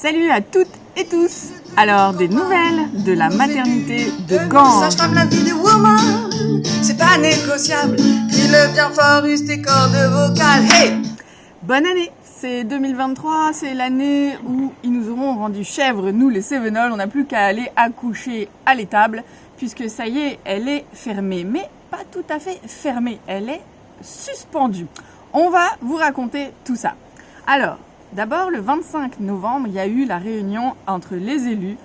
Salut à toutes et tous. Alors, des nouvelles de la maternité de Ganges. Sage-femme, la vie de woman, c'est pas négociable. Crie-le bien fort, use tes cordes vocales. Hey! Bonne année. C'est 2023, c'est l'année où ils nous auront rendu chèvres, nous les Cévenols. On n'a plus qu'à aller accoucher à l'étable, puisque ça y est, elle est fermée. Mais pas tout à fait fermée, elle est suspendue. On va vous raconter tout ça. Alors, d'abord, le 25 novembre, il y a eu la réunion entre les élus,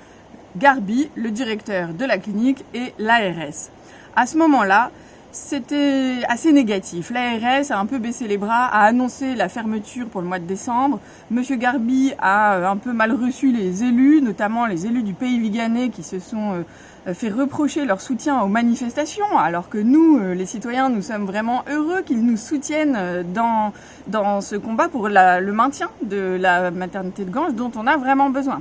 Garbi, le directeur de la clinique, et l'ARS. À ce moment-là, c'était assez négatif. L'ARS a un peu baissé les bras, a annoncé la fermeture pour le mois de décembre. Monsieur Garbi a un peu mal reçu les élus, notamment les élus du pays viganais qui se sont fait reprocher leur soutien aux manifestations, alors que nous, les citoyens, nous sommes vraiment heureux qu'ils nous soutiennent dans ce combat pour le maintien de la maternité de Ganges dont on a vraiment besoin.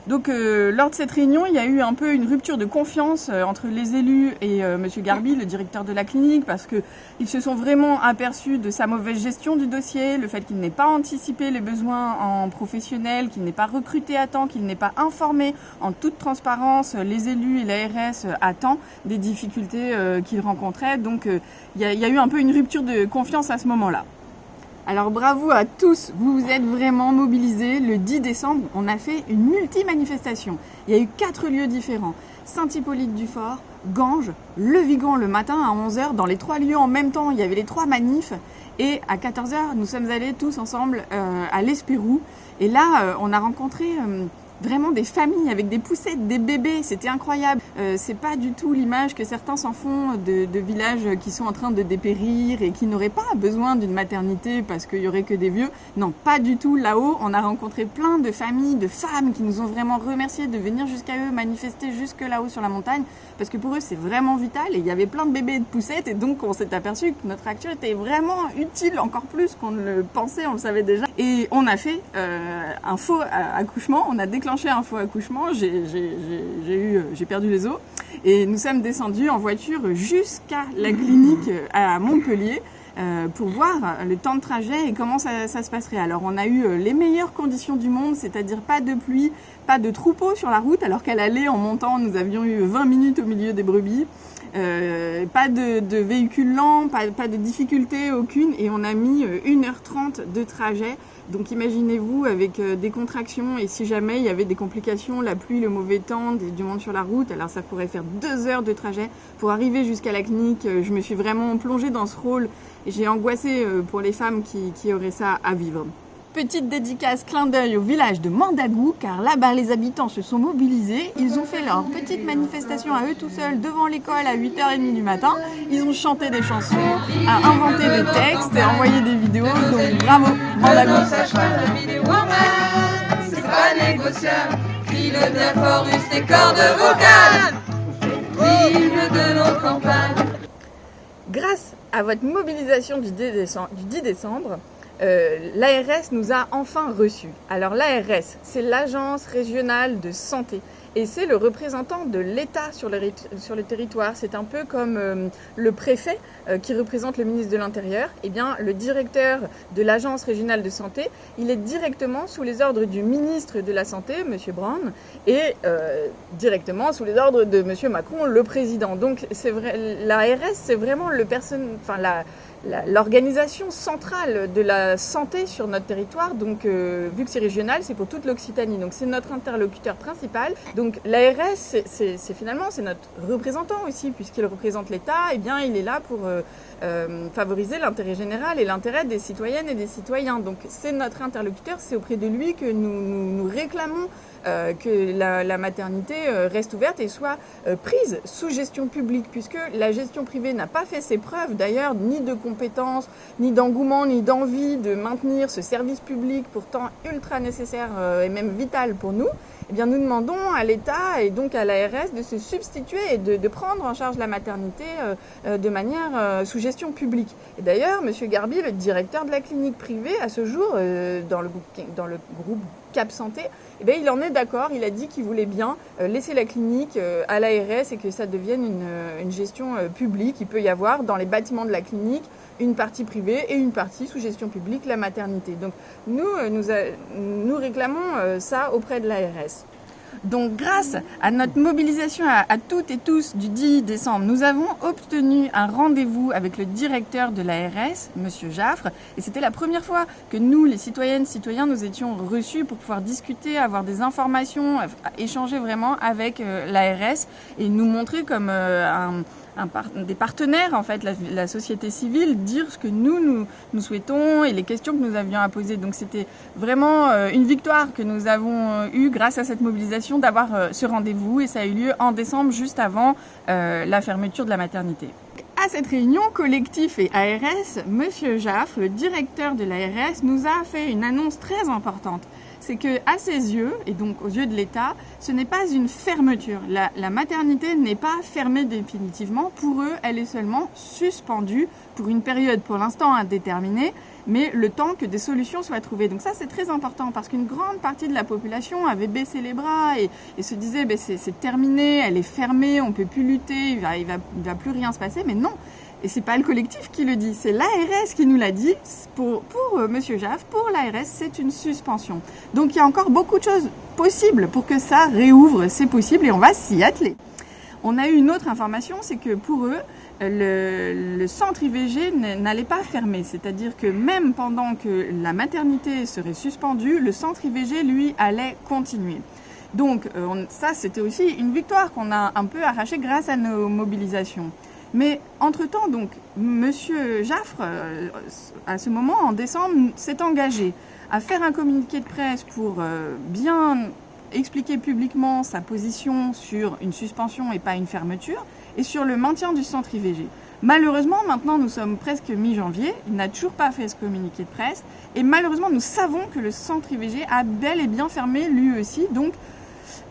Donc lors de cette réunion, il y a eu un peu une rupture de confiance entre les élus et Monsieur Garbi, le directeur de la clinique, parce qu'ils se sont vraiment aperçus de sa mauvaise gestion du dossier, le fait qu'il n'ait pas anticipé les besoins en professionnels, qu'il n'ait pas recruté à temps, qu'il n'ait pas informé en toute transparence les élus et l'ARS à temps des difficultés qu'ils rencontraient. Donc il y a eu un peu une rupture de confiance à ce moment-là. Alors bravo à tous, vous vous êtes vraiment mobilisés. Le 10 décembre, on a fait une multi-manifestation. Il y a eu 4 lieux différents. Saint-Hippolyte-du-Fort, Ganges, Le Vigan le matin à 11h. Dans les 3 lieux en même temps, il y avait les 3 manifs. Et à 14h, nous sommes allés tous ensemble à l'Espérou. Et là, on a rencontré vraiment des familles avec des poussettes, des bébés, c'était incroyable. C'est pas du tout l'image que certains s'en font de villages qui sont en train de dépérir et qui n'auraient pas besoin d'une maternité parce qu'il y aurait que des vieux. Non, pas du tout. Là-haut, on a rencontré plein de familles, de femmes qui nous ont vraiment remerciés de venir jusqu'à eux, manifester jusque là-haut sur la montagne, parce que pour eux, c'est vraiment vital. Et il y avait plein de bébés et de poussettes, et donc on s'est aperçu que notre action était vraiment utile, encore plus qu'on ne le pensait, on le savait déjà. Et on a fait un faux accouchement, on a déclenché un faux accouchement, j'ai perdu les os et nous sommes descendus en voiture jusqu'à la clinique à Montpellier pour voir le temps de trajet et comment ça se passerait. Alors on a eu les meilleures conditions du monde, c'est-à-dire pas de pluie, pas de troupeau sur la route, alors qu'elle allait en montant, nous avions eu 20 minutes au milieu des brebis. Pas de véhicules lents, pas de difficulté aucune, et on a mis 1h30 de trajet. Donc imaginez-vous avec des contractions, et si jamais il y avait des complications, la pluie, le mauvais temps, du monde sur la route, alors ça pourrait faire 2 heures de trajet pour arriver jusqu'à la clinique. Je me suis vraiment plongée dans ce rôle et j'ai angoissé pour les femmes qui auraient ça à vivre. Petite dédicace, clin d'œil au village de Mandagou, car là-bas les habitants se sont mobilisés, ils ont fait leur petite manifestation à eux tout seuls devant l'école à 8h30 du matin, ils ont chanté des chansons, inventé des textes et envoyé des vidéos, donc bravo Mandagou. C'est pas négociable, crie-le bien fort, use tes cordes vocales. L'hymne de nos campagnes. Grâce à votre mobilisation du 10 décembre, l'ARS nous a enfin reçus. Alors l'ARS, c'est l'Agence régionale de santé et c'est le représentant de l'État sur le territoire. C'est un peu comme le préfet qui représente le ministre de l'Intérieur. Eh bien, le directeur de l'Agence régionale de santé, il est directement sous les ordres du ministre de la Santé, M. Brown, et directement sous les ordres de M. Macron, le président. Donc c'est vrai, l'ARS, c'est vraiment l'organisation centrale de la santé sur notre territoire, donc vu que c'est régional, c'est pour toute l'Occitanie, donc c'est notre interlocuteur principal. Donc l'ARS, c'est finalement c'est notre représentant aussi, puisqu'il représente l'État, et bien il est là pour favoriser l'intérêt général et l'intérêt des citoyennes et des citoyens. Donc c'est notre interlocuteur, c'est auprès de lui que nous réclamons que la maternité reste ouverte et soit prise sous gestion publique, puisque la gestion privée n'a pas fait ses preuves d'ailleurs, ni de compétences, ni d'engouement, ni d'envie de maintenir ce service public pourtant ultra nécessaire et même vital pour nous. Eh bien, nous demandons à l'État et donc à l'ARS de se substituer et de prendre en charge la maternité de manière sous gestion publique. Et d'ailleurs, M. Garbi, le directeur de la clinique privée, à ce jour, dans le groupe Cap Santé, eh bien, il en est d'accord. Il a dit qu'il voulait bien laisser la clinique à l'ARS et que ça devienne une gestion publique. Il peut y avoir dans les bâtiments de la clinique une partie privée et une partie sous gestion publique, la maternité. Donc nous réclamons ça auprès de l'ARS. Donc grâce à notre mobilisation à toutes et tous du 10 décembre, nous avons obtenu un rendez-vous avec le directeur de l'ARS, Monsieur Jaffre, et c'était la première fois que nous, les citoyennes, citoyens, nous étions reçus pour pouvoir discuter, avoir des informations, échanger vraiment avec l'ARS et nous montrer comme des partenaires, en fait, la société civile, dire ce que nous souhaitons et les questions que nous avions à poser. Donc c'était vraiment une victoire que nous avons eue grâce à cette mobilisation d'avoir ce rendez-vous et ça a eu lieu en décembre, juste avant la fermeture de la maternité. À cette réunion, collectif et ARS, Monsieur Jaffre, le directeur de l'ARS, nous a fait une annonce très importante. C'est que, à ses yeux, et donc aux yeux de l'État, ce n'est pas une fermeture. La maternité n'est pas fermée définitivement. Pour eux, elle est seulement suspendue pour une période pour l'instant indéterminée, mais le temps que des solutions soient trouvées. Donc ça, c'est très important parce qu'une grande partie de la population avait baissé les bras et se disait c'est terminé, elle est fermée, on ne peut plus lutter, il va plus rien se passer. Mais non. Et c'est pas le collectif qui le dit, c'est l'ARS qui nous l'a dit. Pour Monsieur Jaffre, pour l'ARS, c'est une suspension. Donc il y a encore beaucoup de choses possibles pour que ça réouvre, c'est possible et on va s'y atteler. On a eu une autre information, c'est que pour eux, le centre IVG n'allait pas fermer. C'est-à-dire que même pendant que la maternité serait suspendue, le centre IVG, lui, allait continuer. Donc ça, c'était aussi une victoire qu'on a un peu arrachée grâce à nos mobilisations. Mais entre-temps, donc, Monsieur Jaffre, à ce moment, en décembre, s'est engagé à faire un communiqué de presse pour bien expliquer publiquement sa position sur une suspension et pas une fermeture, et sur le maintien du centre IVG. Malheureusement, maintenant, nous sommes presque mi-janvier, il n'a toujours pas fait ce communiqué de presse, et malheureusement, nous savons que le centre IVG a bel et bien fermé lui aussi, donc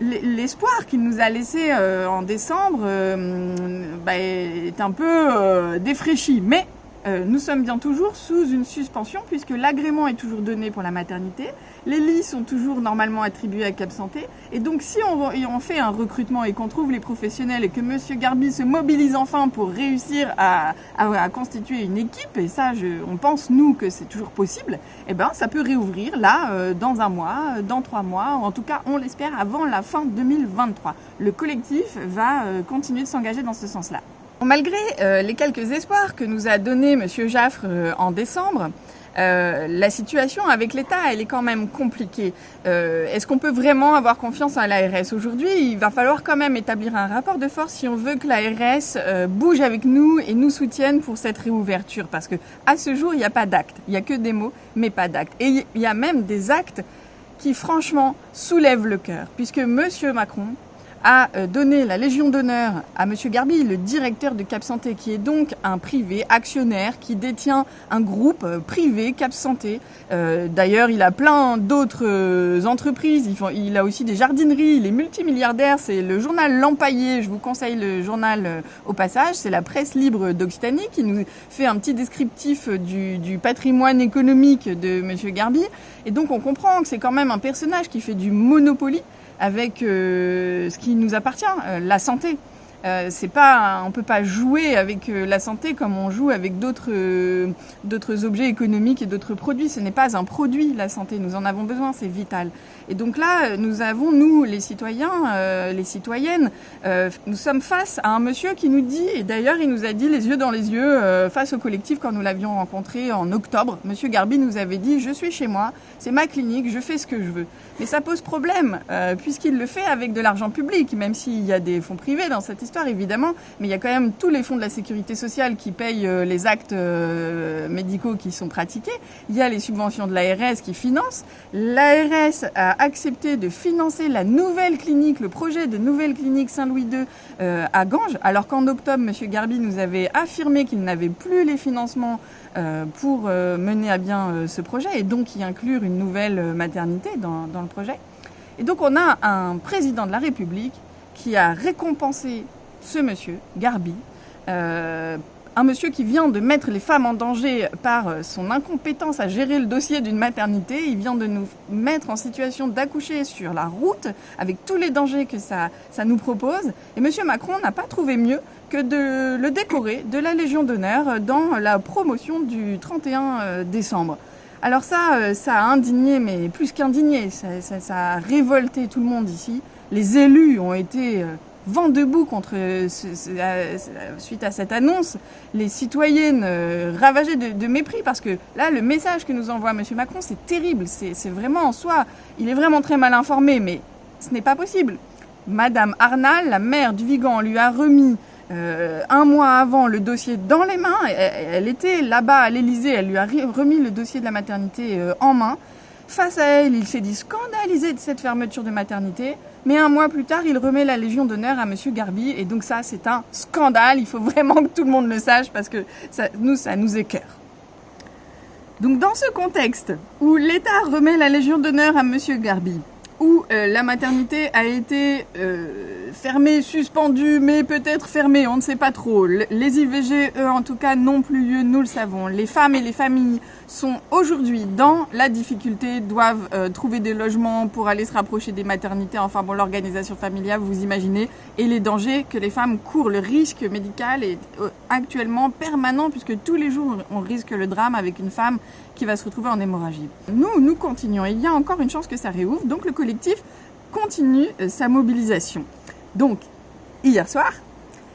l'espoir qu'il nous a laissé en décembre est un peu défraîchi. Mais nous sommes bien toujours sous une suspension puisque l'agrément est toujours donné pour la maternité. Les lits sont toujours normalement attribués à Cap Santé. Et donc si on fait un recrutement et qu'on trouve les professionnels et que Monsieur Garbi se mobilise enfin pour réussir à constituer une équipe, et ça on pense nous que c'est toujours possible, eh ben ça peut réouvrir là dans 1 mois, dans 3 mois, ou en tout cas on l'espère avant la fin 2023. Le collectif va continuer de s'engager dans ce sens-là. Malgré les quelques espoirs que nous a donné Monsieur Jaffre en décembre, la situation avec l'État, elle est quand même compliquée. Est-ce qu'on peut vraiment avoir confiance à l'ARS aujourd'hui? Il va falloir quand même établir un rapport de force si on veut que l'ARS bouge avec nous et nous soutienne pour cette réouverture. Parce que à ce jour, il n'y a pas d'actes. Il n'y a que des mots, mais pas d'actes. Et il y a même des actes qui, franchement, soulèvent le cœur. Puisque Monsieur Macron a donné la Légion d'honneur à Monsieur Garbi, le directeur de Cap Santé, qui est donc un privé actionnaire qui détient un groupe privé Cap Santé. D'ailleurs, il a plein d'autres entreprises. Il a aussi des jardineries. Il est multimilliardaire. C'est le journal L'Empaillé. Je vous conseille le journal au passage. C'est la presse libre d'Occitanie qui nous fait un petit descriptif du patrimoine économique de Monsieur Garbi. Et donc, on comprend que c'est quand même un personnage qui fait du Monopoly avec ce qui nous appartient, la santé. On peut pas jouer avec la santé comme on joue avec d'autres objets économiques et d'autres produits. Ce n'est pas un produit, la santé. Nous en avons besoin, c'est vital. Et donc là, nous, les citoyens, les citoyennes, nous sommes face à un monsieur qui nous dit, et d'ailleurs il nous a dit les yeux dans les yeux, face au collectif quand nous l'avions rencontré en octobre, Monsieur Garbi nous avait dit, je suis chez moi, c'est ma clinique, je fais ce que je veux. Mais ça pose problème, puisqu'il le fait avec de l'argent public, même s'il y a des fonds privés dans cette histoire, évidemment, mais il y a quand même tous les fonds de la sécurité sociale qui payent les actes médicaux qui sont pratiqués. Il y a les subventions de l'ARS qui financent. L'ARS a accepté de financer la nouvelle clinique, le projet de nouvelle clinique Saint-Louis II à Ganges, alors qu'en octobre, M. Garbi nous avait affirmé qu'il n'avait plus les financements pour mener à bien ce projet et donc y inclure une nouvelle maternité dans le projet. Et donc on a un président de la République qui a récompensé ce monsieur, Garbi, un monsieur qui vient de mettre les femmes en danger par son incompétence à gérer le dossier d'une maternité. Il vient de nous mettre en situation d'accoucher sur la route avec tous les dangers que ça nous propose. Et monsieur Macron n'a pas trouvé mieux que de le décorer de la Légion d'honneur dans la promotion du 31 décembre. Alors ça a indigné, mais plus qu'indigné, ça a révolté tout le monde ici. Les élus ont été vent debout suite à cette annonce. Les citoyennes ravagées de mépris, parce que là, le message que nous envoie M. Macron, c'est terrible. C'est vraiment en soi, il est vraiment très mal informé, mais ce n'est pas possible. Madame Arnal, la maire du Vigan, lui a remis un mois avant le dossier dans les mains. Elle était là-bas à l'Élysée, elle lui a remis le dossier de la maternité en main. Face à elle, il s'est dit scandalisé de cette fermeture de maternité, mais un mois plus tard, il remet la Légion d'honneur à Monsieur Garbi, et donc ça, c'est un scandale. Il faut vraiment que tout le monde le sache, parce que ça nous écœure. Donc dans ce contexte, où l'État remet la Légion d'honneur à Monsieur Garbi, où la maternité a été fermée, suspendue, mais peut-être fermée, on ne sait pas trop. Les IVG, eux, en tout cas, n'ont plus lieu, nous le savons. Les femmes et les familles sont aujourd'hui dans la difficulté, doivent trouver des logements pour aller se rapprocher des maternités. Enfin bon, l'organisation familiale, vous imaginez, et les dangers que les femmes courent. Le risque médical est actuellement permanent, puisque tous les jours, on risque le drame avec une femme qui va se retrouver en hémorragie. Nous continuons. Il y a encore une chance que ça réouvre. Donc le collectif continue sa mobilisation. Donc, hier soir,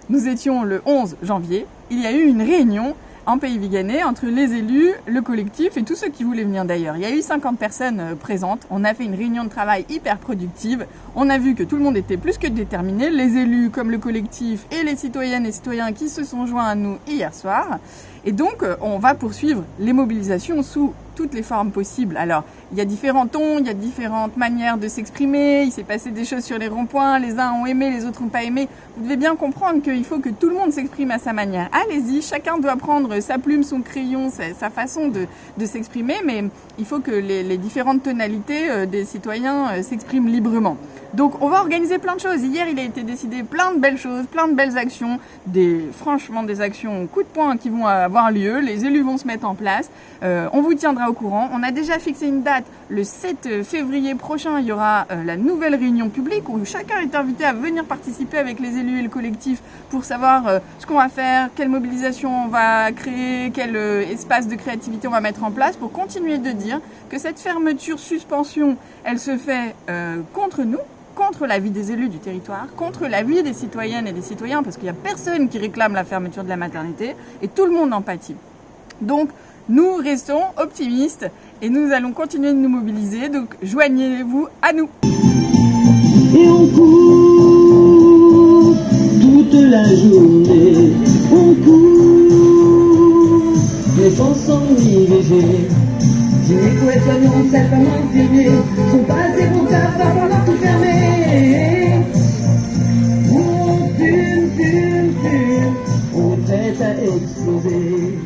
nous étions le 11 janvier. Il y a eu une réunion en Pays Viganais entre les élus, le collectif et tous ceux qui voulaient venir d'ailleurs. Il y a eu 50 personnes présentes. On a fait une réunion de travail hyper productive. On a vu que tout le monde était plus que déterminé. Les élus comme le collectif et les citoyennes et citoyens qui se sont joints à nous hier soir. Et donc, on va poursuivre les mobilisations sous toutes les formes possibles. Alors, il y a différents tons, il y a différentes manières de s'exprimer. Il s'est passé des choses sur les ronds-points. Les uns ont aimé, les autres n'ont pas aimé. Vous devez bien comprendre qu'il faut que tout le monde s'exprime à sa manière. Allez-y, chacun doit prendre sa plume, son crayon, sa façon de s'exprimer, mais il faut que les différentes tonalités des citoyens s'expriment librement. Donc, on va organiser plein de choses. Hier, il a été décidé plein de belles choses, plein de belles actions, franchement des actions coup de poing qui vont avoir lieu. Les élus vont se mettre en place. On vous tiendra au courant. On a déjà fixé une date. Le 7 février prochain, il y aura la nouvelle réunion publique où chacun est invité à venir participer avec les élus et le collectif pour savoir ce qu'on va faire, quelle mobilisation on va créer, quel espace de créativité on va mettre en place pour continuer de dire que cette fermeture, suspension, elle se fait contre nous, contre l'avis des élus du territoire, contre l'avis des citoyennes et des citoyens, parce qu'il n'y a personne qui réclame la fermeture de la maternité, et tout le monde en pâtit. Donc, nous restons optimistes, et nous allons continuer de nous mobiliser, donc joignez-vous à nous. Et on court toute la journée, on court, les enfants IVG. Gynéco-aides-soignants, sages-femmes infirmiers sont passés pour ta part pendant tout fermé. On fume, on est prêt à exploser.